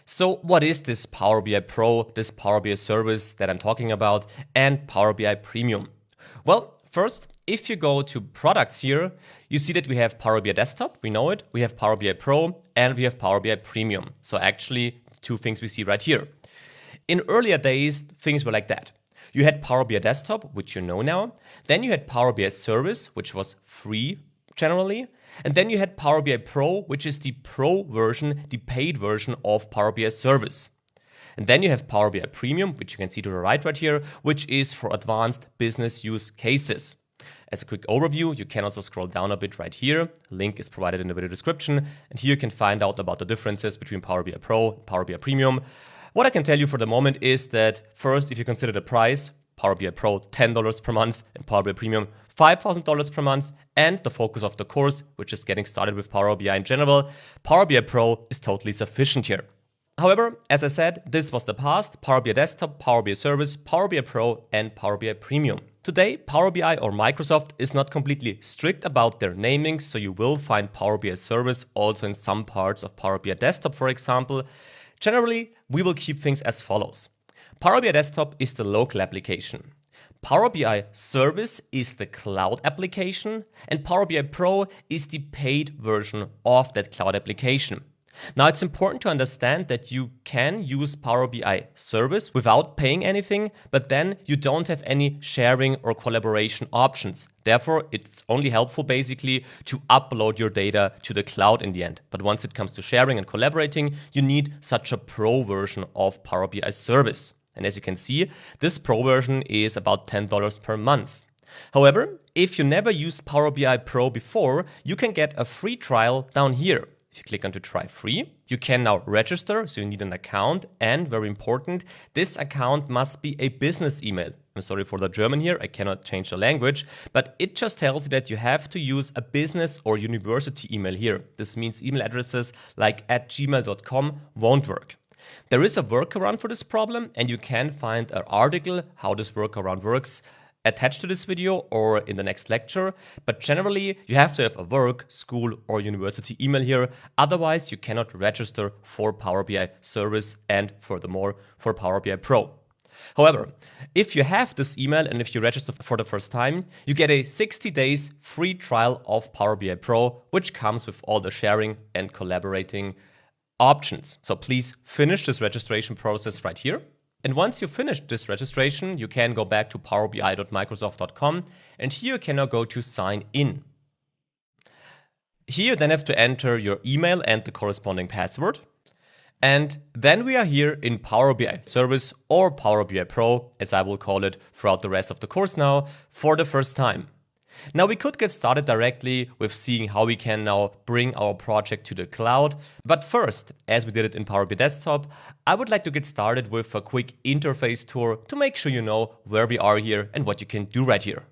So what is this Power BI Pro, this Power BI service that I'm talking about, and Power BI Premium? Well, first, if you go to products here, you see that we have Power BI Desktop, we know it, we have Power BI Pro, and we have Power BI Premium. So actually, two things we see right here. In earlier days, things were like that. You had Power BI Desktop, which you know now. Then you had Power BI Service, which was free generally. And then you had Power BI Pro, which is the pro version, the paid version of Power BI Service. And then you have Power BI Premium, which you can see to the right here, which is for advanced business use cases. As a quick overview, you can also scroll down a bit right here. Link is provided in the video description. And here you can find out about the differences between Power BI Pro and Power BI Premium. What I can tell you for the moment is that first, if you consider the price, Power BI Pro $10 per month and Power BI Premium $5,000 per month, and the focus of the course, which is getting started with Power BI in general, Power BI Pro is totally sufficient here. However, as I said, this was the past: Power BI Desktop, Power BI Service, Power BI Pro, and Power BI Premium. Today, Power BI or Microsoft is not completely strict about their naming, so you will find Power BI Service also in some parts of Power BI Desktop, for example. Generally, we will keep things as follows. Power BI Desktop is the local application. Power BI Service is the cloud application, and Power BI Pro is the paid version of that cloud application. Now, it's important to understand that you can use Power BI Service without paying anything, but then you don't have any sharing or collaboration options. Therefore, it's only helpful basically to upload your data to the cloud in the end. But once it comes to sharing and collaborating, you need such a pro version of Power BI Service. And as you can see, this pro version is about $10 per month. However, if you never used Power BI Pro before, you can get a free trial down here. If you click on to try free, you can now register, so you need an account, and very important, this account must be a business email. I'm sorry for the German here, I cannot change the language, but it just tells you that you have to use a business or university email here. This means email addresses like @gmail.com won't work. There is a workaround for this problem, and you can find an article how this workaround works attached to this video or in the next lecture, but generally you have to have a work, school or university email here, otherwise you cannot register for Power BI Service and furthermore for Power BI Pro. However, if you have this email and if you register for the first time, you get a 60 days free trial of Power BI Pro, which comes with all the sharing and collaborating options. So please finish this registration process right here. And once you finish this registration, you can go back to powerbi.microsoft.com, and here you can now go to sign in. Here you then have to enter your email and the corresponding password. And then we are here in Power BI Service or Power BI Pro, as I will call it throughout the rest of the course now, for the first time. Now we could get started directly with seeing how we can now bring our project to the cloud. But first, as we did it in Power BI Desktop, I would like to get started with a quick interface tour to make sure you know where we are here and what you can do right here.